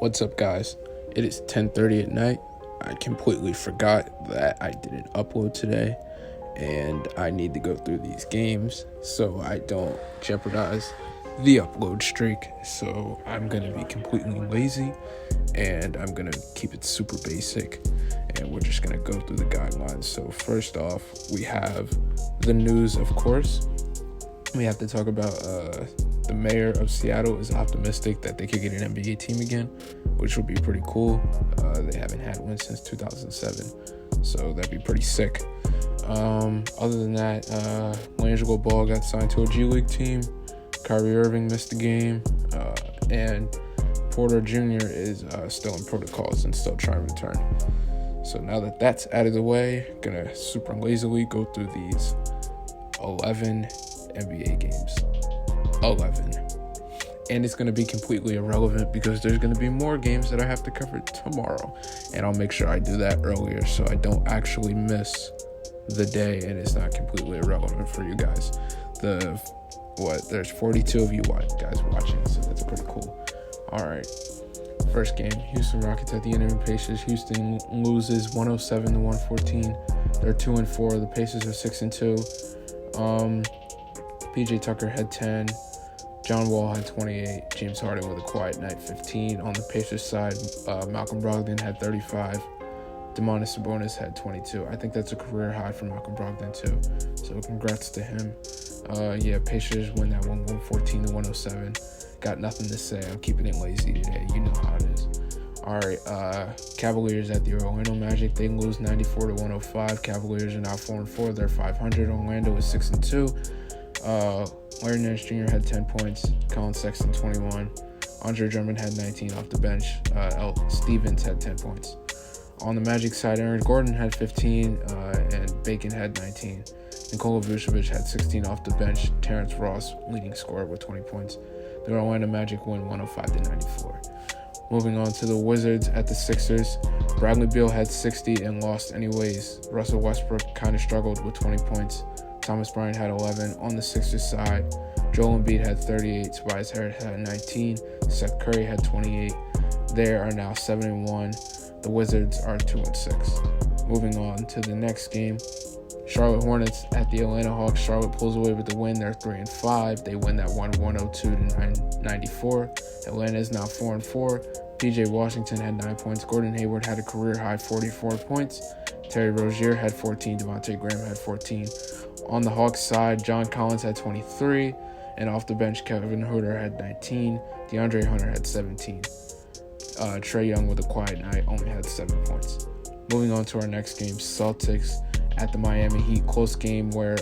What's up, guys? It is 10:30 at night. I completely forgot that I didn't upload today, and I need to go through these games so I don't jeopardize the upload streak. So I'm going to be completely lazy, and I'm going to keep it super basic, and we're just going to go through the guidelines. So first off, we have the news, of course. We have to talk about the mayor of Seattle is optimistic that they could get an NBA team again, which would be pretty cool. They haven't had one since 2007, so that'd be pretty sick. Other than that, LaMelo Ball got signed to a G League team. Kyrie Irving missed the game, and Porter Jr. is still in protocols and still trying to return. So now that that's out of the way, gonna super lazily go through these 11 NBA games. 11. And it's going to be completely irrelevant because there's going to be more games that I have to cover tomorrow. And I'll make sure I do that earlier so I don't actually miss the day and it's not completely irrelevant for you guys. There's 42 of you guys watching, so that's pretty cool. All right. First game, Houston Rockets at the Pacers. Houston loses 107-114. They're 2-4. The Pacers are 6-2. PJ Tucker had 10. John Wall had 28. James Harden with a quiet night, 15. On the Pacers side, Malcolm Brogdon had 35. Domantas Sabonis had 22. I think that's a career high for Malcolm Brogdon too. So congrats to him. Pacers win that one 114-107. Got nothing to say. I'm keeping it lazy today. You know how it is. All right, Cavaliers at the Orlando Magic. They lose 94-105. Cavaliers are now 4-4. They're 500. Orlando is 6-2. Larry Nance Jr. had 10 points. Colin Sexton 21. Andre Drummond had 19 off the bench. Stevens had 10 points. On the Magic side, Aaron Gordon had 15 and Bacon had 19. Nikola Vucevic had 16 off the bench. Terrence Ross leading scorer with 20 points. The Orlando Magic win 105-94. Moving on to the Wizards at the Sixers. Bradley Beal had 60 and lost anyways. Russell Westbrook kind of struggled with 20 points. Thomas Bryant had 11. On the Sixers side, Joel Embiid had 38. Tobias Harris had 19. Seth Curry had 28. They are now 7-1. The Wizards are 2-6. Moving on to the next game, Charlotte Hornets at the Atlanta Hawks. Charlotte pulls away with the win. They're 3-5. They win that one 102-94. Atlanta is now 4-4. PJ Washington had 9 points. Gordon Hayward had a career high 44 points. Terry Rozier had 14. Devontae Graham had 14. On the Hawks side, John Collins had 23. And off the bench, Kevin Huerter had 19. DeAndre Hunter had 17. Trae Young with a quiet night only had 7 points. Moving on to our next game, Celtics at the Miami Heat. Close game where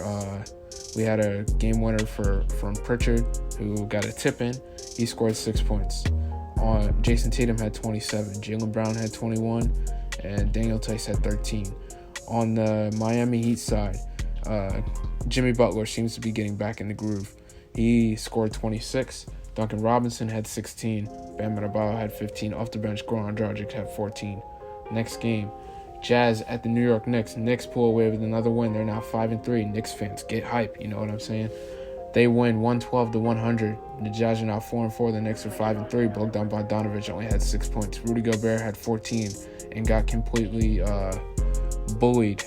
we had a game winner from Pritchard who got a tip in. He scored 6 points. Jason Tatum had 27. Jaylen Brown had 21. And Daniel Tice had 13. On the Miami Heat side, Jimmy Butler seems to be getting back in the groove. He scored 26. Duncan Robinson had 16. Bam Adebayo had 15. Off the bench, Goran Dragic had 14. Next game, Jazz at the New York Knicks. Knicks pull away with another win. They're now 5-3. Knicks fans, get hype. You know what I'm saying? They win 112-100. The Jazz are now 4-4. The Knicks are 5-3. Bogdan Bogdanovic only had 6 points. Rudy Gobert had 14 and got completely bullied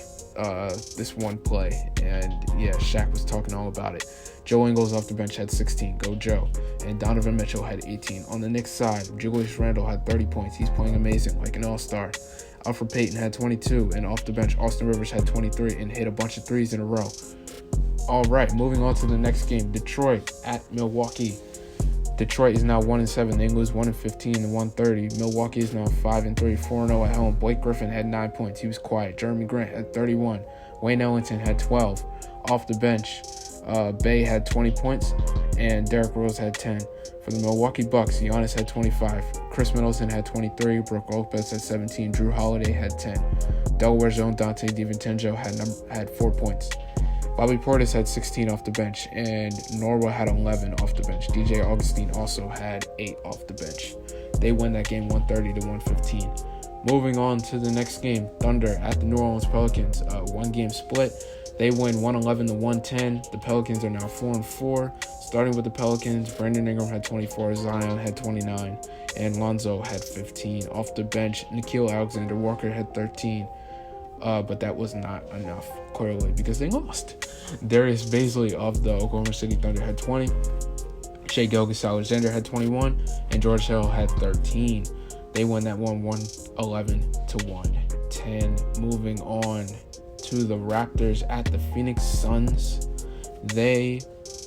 this one play. And yeah, Shaq was talking all about it. Joe Ingles off the bench had 16. Go Joe. And Donovan Mitchell had 18. On the Knicks side, Julius Randle had 30 points. He's playing amazing, like an all-star. Alfred Payton had 22. And off the bench, Austin Rivers had 23 and hit a bunch of threes in a row. All right, moving on to the next game. Detroit at Milwaukee. Detroit is now 1-7. They lose 115-130. Milwaukee is now 5-3, 4-0 at home. Blake Griffin had 9 points. He was quiet. Jeremy Grant had 31. Wayne Ellington had 12. Off the bench, Bay had 20 points, and Derrick Rose had 10. For the Milwaukee Bucks, Giannis had 25. Chris Middleton had 23. Brook Lopez had 17. Drew Holiday had 10. Delaware's own Dante DiVincenzo had 4 points. Bobby Portis had 16 off the bench, and Norwell had 11 off the bench. DJ Augustine also had 8 off the bench. They win that game 130-115. Moving on to the next game, Thunder at the New Orleans Pelicans. One game split. They win 111-110. The Pelicans are now 4-4. Starting with the Pelicans, Brandon Ingram had 24, Zion had 29, and Lonzo had 15. Off the bench, Nickeil Alexander-Walker had 13, but that was not enough, clearly, because they lost. Darius Bazley of the Oklahoma City Thunder had 20. Shai Gilgeous-Alexander had 21, and George Hill had 13. They win that one 111-110. Moving on to the Raptors at the Phoenix Suns. They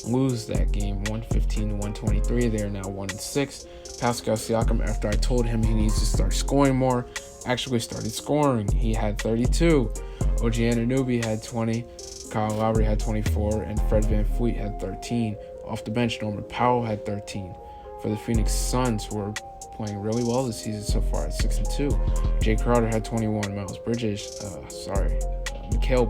lose that game 115-123. They are now 1-6. Pascal Siakam, after I told him he needs to start scoring more, actually started scoring. He had 32. OG Anunoby had 20. Kyle Lowry had 24, and Fred VanVleet had 13. Off the bench, Norman Powell had 13. For the Phoenix Suns, who are playing really well this season so far at 6-2. Jay Crowder had 21. Mikal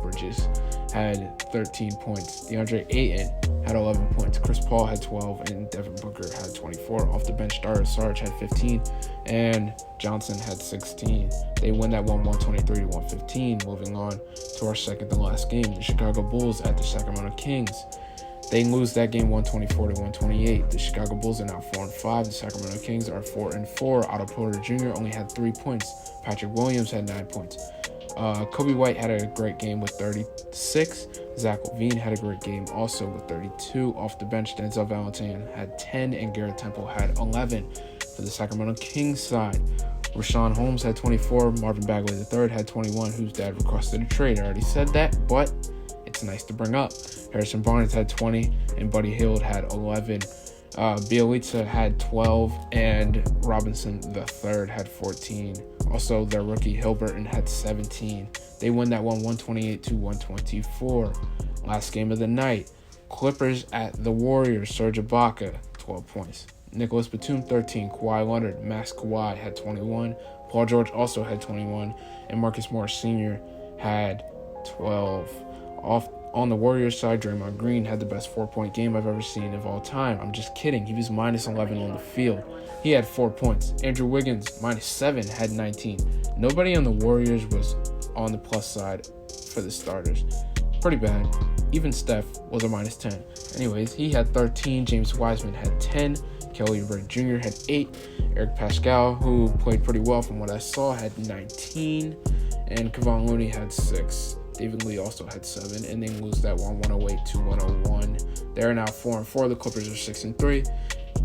Bridges had 13 points. DeAndre Ayton had 11 points. Chris Paul had 12, and Devin Booker had 24. Off the bench, Dario Saric had 15, and Johnson had 16. They win that one 123-115. Moving on to our second to last game, the Chicago Bulls at the Sacramento Kings. They lose that game 124-128. The Chicago Bulls are now 4-5. The Sacramento Kings are 4-4. Otto Porter Jr. only had 3 points. Patrick Williams had 9 points. Kobe White had a great game with 36. Zach LaVine had a great game also with 32. Off the bench, Denzel Valentine had 10, and Garrett Temple had 11. For the Sacramento Kings side, Rashawn Holmes had 24. Marvin Bagley III had 21, whose dad requested a trade. I already said that, but it's nice to bring up. Harrison Barnes had 20, and Buddy Hield had 11. Bielitsa had 12, and Robinson III had 14. Also, their rookie Hilberton had 17. They win that one 128-124. Last game of the night, Clippers at the Warriors. Serge Ibaka, 12 points. Nicholas Batum, 13. Kawhi Leonard, Max Kawhi, had 21. Paul George also had 21. And Marcus Morris Sr. had 12. On the Warriors side, Draymond Green had the best 4-point game I've ever seen of all time. I'm just kidding. He was minus 11 on the field. He had 4 points. Andrew Wiggins, minus 7, had 19. Nobody on the Warriors was on the plus side for the starters. Pretty bad. Even Steph was a minus 10. Anyways, he had 13. James Wiseman had 10. Kelly Oubre Jr. had 8. Eric Pascal, who played pretty well from what I saw, had 19. And Kevon Looney had 6. David Lee also had 7, and they lose that one 108-101. They're now 4-4. The Clippers are 6-3.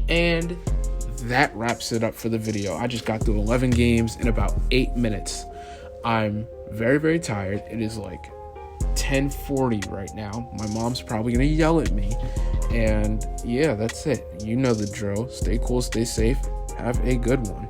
And that wraps it up for the video. I just got through 11 games in about 8 minutes. I'm very, very tired. It is like 10:40 right now. My mom's probably going to yell at me. And yeah, that's it. You know the drill. Stay cool, stay safe. Have a good one.